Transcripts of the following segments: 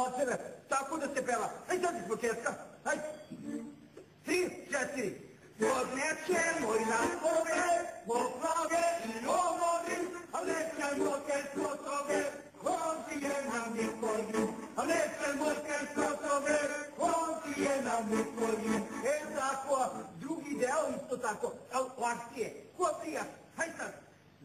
Oceve, tako da se peva. Hajde sad iz početka. Hajde. 3, 4. Podnećemo i napove, poplave i omori, a nećemo te skotove, ovdje nam je kolju. A nećemo te skotove, ovdje nam je kolju. Tako, drugi deo isto tako, akcije. Ko prija? Hajde sad.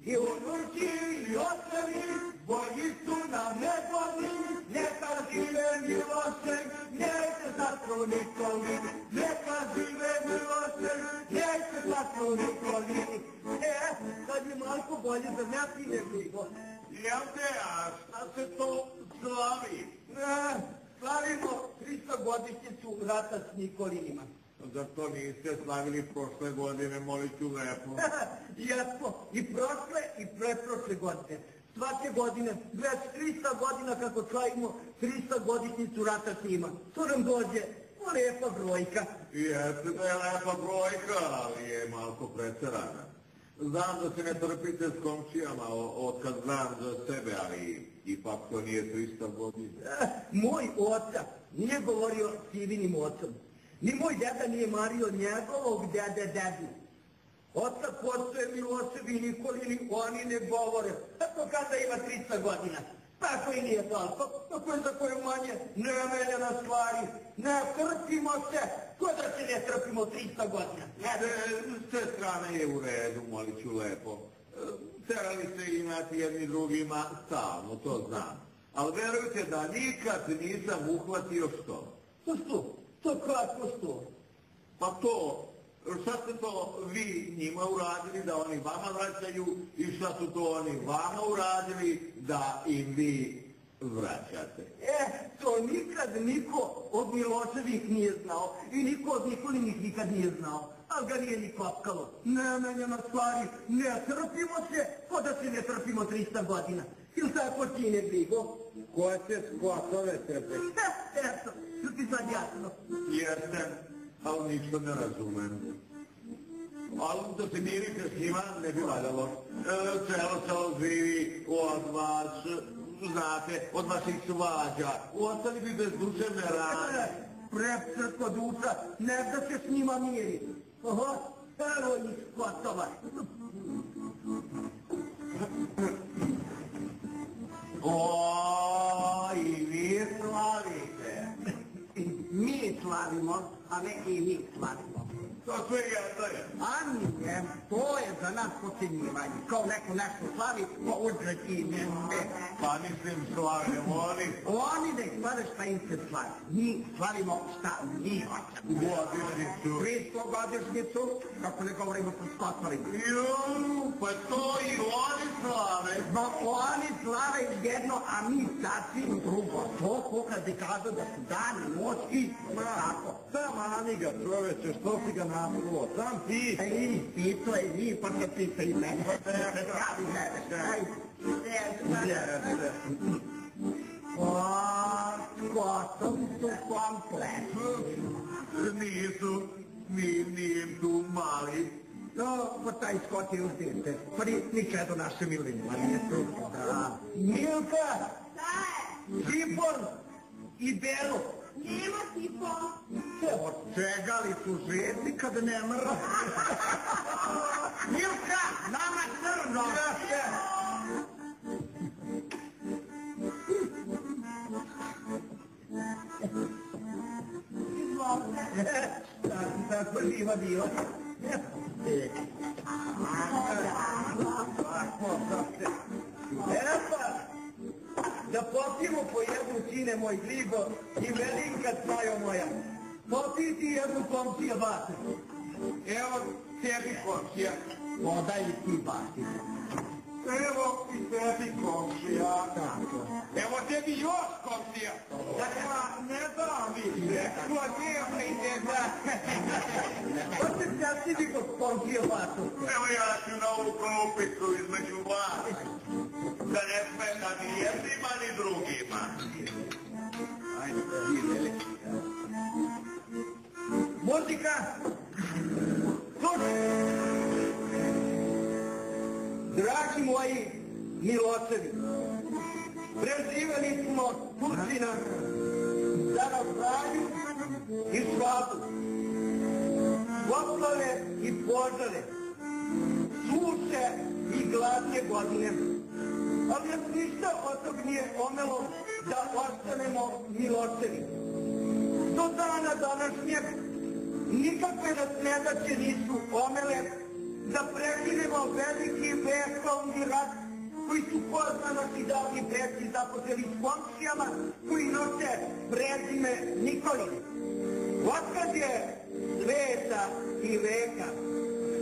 I unuči i ostavi, bolji su nam negodi, neka žive Milošev, neće zatru nikoli, neka žive Milošev, neće zatru nikoli. Sad je malko bolje za mjati ne bligo. Jel te, a šta se to slavi? Slavimo 300 godišnjicu rata s Nikolinima. Zar to niste slavili prošle godine, molit ću lepo? Jesmo, i prošle i preprošle godine. Svake godine, već 300 godina kako slavimo 300 godišnjicu rata s njima. To nam dođe lepa brojka. Jeste da je lepa brojka, ali je malko preterana. Znam da se ne trpite s komšijama, otkad znam za sebe, ali ipak to nije 300 godina. Moj oca nije govorio s Ivinim ocom. Ni moj deda nije mario njegovog dedu. Oca postoje Milošev i Nikolini, oni ne govore. Tako kada ima 300 godina. Tako i nije toliko. Tako je za koju manje neomeljena stvari. Ne trpimo se. Ko da se ne trpimo 300 godina? S te strane je u redu, molit ću lepo. Terali se imati jedni drugima stalno, to znam. Ali verujte da nikad nisam uhvatio što. Što? To kako što? Pa to, šta ste to vi njima uradili da oni vama vraćaju i šta su to oni vama uradili da im vi vraćate? To nikad niko od Miloševih nije znao i niko od Nikolinih nikad nije znao, ali ga nije ni kopkalo. Neomeljena stvari, ne trpimo se, ko da se ne trpimo 300 godina. Ili tako ti ne brigo? Koje se skotove trpe? Eto, što ti sad jasno? Jesam, ali ništa ne razumem. Ali da se mirite s njima ne bi valjalo. Celo živi od vas, znate, od vaših svađa. Ostali bi bez duševne rane. Prepsrko duša, ne da se s njima miri. Oho, evo njih skotova. I vi slavite. Mi slavimo, a ne i mi slavimo. To sve jedno je. A nije, to je za nas podcjenjivanje. Kao neko nešto slavi, pa uzre ti ne. Pa mislim slavimo oni. Oni nek slave šta im se slavi. Mi slavimo šta mi hoćemo. Godišnjicu. 300 godišnjicu, kako ne govorimo sa skotovima. Pa to i oni slave. No oni slave jedno, a mi sasvim drugo. To ko kad ti kažu da su dan i noć i tako. Mani ga čoveče, što si ga napravilo? Sam ti. Pito je vi, pa se pita i mene. Pravi mene. Skotovi su komplet. Nisu, nije im tu mali. No, pa taj skot je uzete. Pa nikad do naše Milina, nije tu. Milka! Da je? Cipor i Belo. Nema Cipor. Od čega li su žedni kad ne mra? Milka, nama crno! Tako živa bila. Da popijemo po jednu, sine moj Glibo i Velinka tvajo moja. Popij ti jednu komšija bate. Evo tebi komšija. Podaj i ti bati. Evo i tebi komšija. Tako. Evo tebi još komšija. Dakle, Ne dam više. ko ne da. Ko se sjasni kod komšija batu? Evo ja ću na ovu klupicu između vas. Da ne smeta ni jednima ni drugima. Ajde, vidjeli. Muzika! Dragi moji Miloševi, preživjeli smo Turčina i svadu, poplave i požare, suše i gladne godine. Ali nas ništa od tog nije omelo da ostanemo milosrni. Do dana današnjeg nikakve nas nedaće nisu omele da prekinemo veliki vekovni rat koji su poznanoši davni preci započeli s komšijama koji nose prezime Nikolin. Otkad je sveta i veka,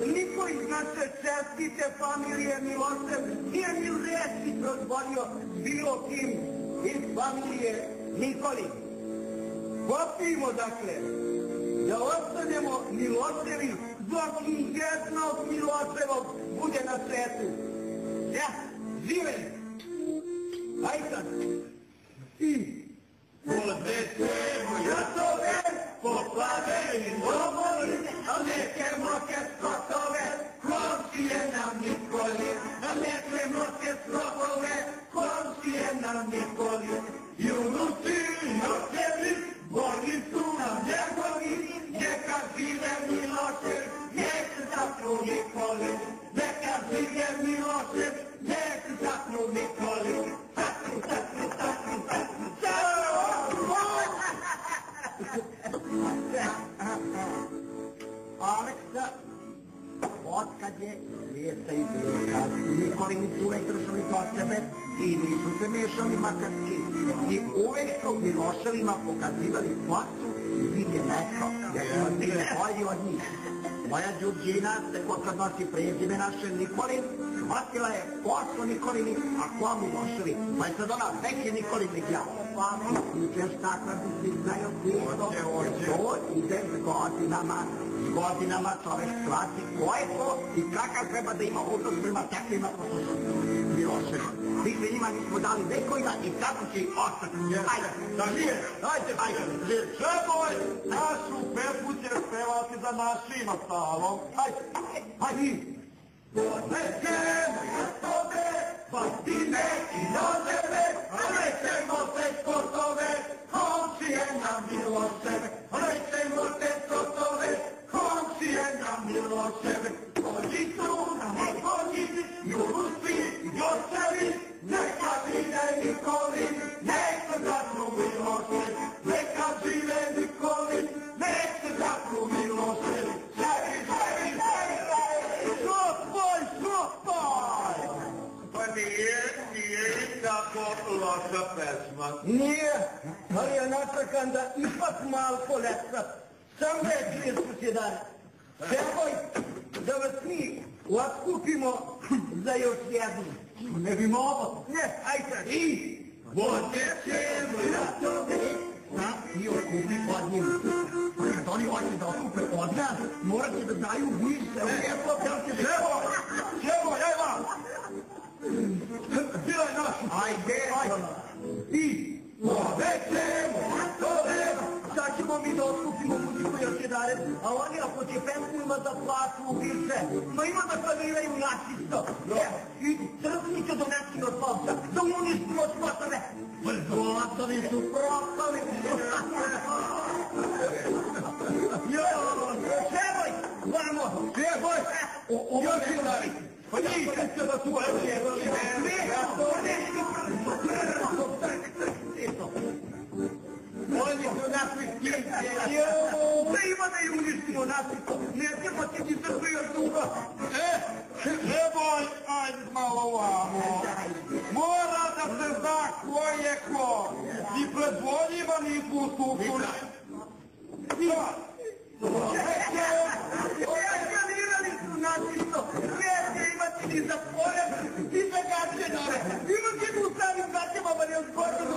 niko iz naše čestite familije milosrni nije ni reći prozvolio bilo kim iz familije Nikolin. Popijmo dakle da ostanemo milosrni dok i jednog milosrevog bude na svetu. Ja, živeli! Aj sad! I Odnesemo jatove, poplave i domovi, a neke moke skotove, komšije nam Nikoli, a neke moke skotove, komšije nam Nikoli. I unuci i očevi, bolji su nam njegovi, neka žive Milošev, nek se zapnu Nikoli, neka žive Milošev, nek se zapnu Nikoli. Zapnu, zapnu, zapnu, zapnu, zapnu. Aleksa, otkad je svijeta i vijeka, Nikolini su uvek držali kod sebe i nisu se mešali makarski. I uvek su Miloševima pokazivali placu i vidje neko, jer su bile bolji od njih. Moja Đurđina se kod nosi prezime naše Nikolin, shvatila je ko su Nikolini, a ko Miloševi. Pa je sad ona veke Nikolin nek ja. Učeš takva bi svi znaju Hristo, to ide godinama čovek shvati ko je ko i kakav treba da ima odnos prema takvima ko su Miloševi. Mi se njima nismo dali vekovima i tako će i ostati. Ajde, da žije, ajde, žije. Čeboj, našu pesmu će spevati za našim ostalom. Ajde, ajde. Odnesemo jatove, batine i noževe, a nećemo te skotove, komšije nam Miloševe. A nećemo te skotove, komšije nam Miloševe. Bolji su nam Nikoli, i unuci i očevi, neka žive Nikoli, neka zapnu Miloševi. Neka žive Nikoli, neka zapnu Miloševi. Ževi, ževi, ževi, ževi. Šopaj! Pa nije tako loša pesma. Nije, ali je natrakan da ipak malko lepša. Sam reći susjedar. Čekaj, da vas mi otkupimo za još jednu. Ne bi mogo. Ne, ajde. I odnesemo jatove. I otkupi od njim. Pa kad oni hoće da otkupe od nas, morat će da daju više. Čevo, evo! Bilo je naš. Ajde, I odnesemo jatove. sad ćemo mi da otkupimo muziku još jedare, a oni ako će pesmima da plaću više, no ima da klaviraju načisto. I crkni će do nekih od popsa, da uništimo spotove. Zlotovi su propali. Čevoj, vamo, čevoj, još jedari. Pa njih se da su evo. Oni su našli skijete. Da ima da je uništimo načisto. Nećemo ti ti crkvi još dugo. Čeboj, ajde malo ovamo. Mora da se zna ko je ko. Ni pred voljima nisu ustupili. Eskalirali su načisto. Neće imati ni za porez, ni za gačenove. Imati mu samim gačevama ne uzgodno